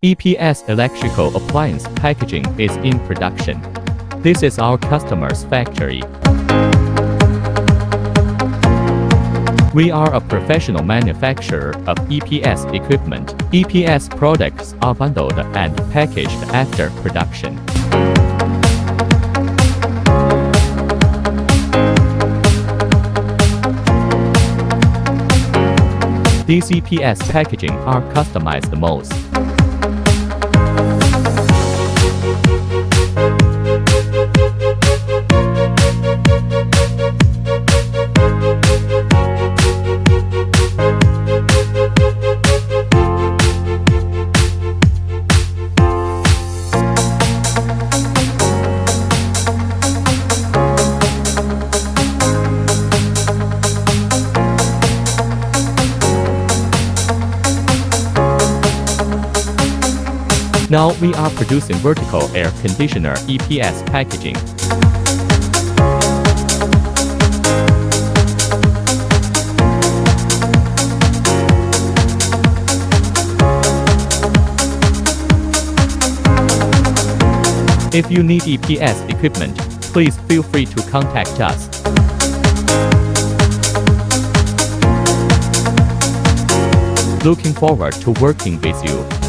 EPS electrical appliance packaging is in production. This is our customer's factory. We are a professional manufacturer of EPS equipment. EPS products are bundled and packaged after production. These EPS packaging are customized most. Now we are producing vertical air conditioner EPS packaging. If you need EPS equipment, please feel free to contact us. Looking forward to working with you.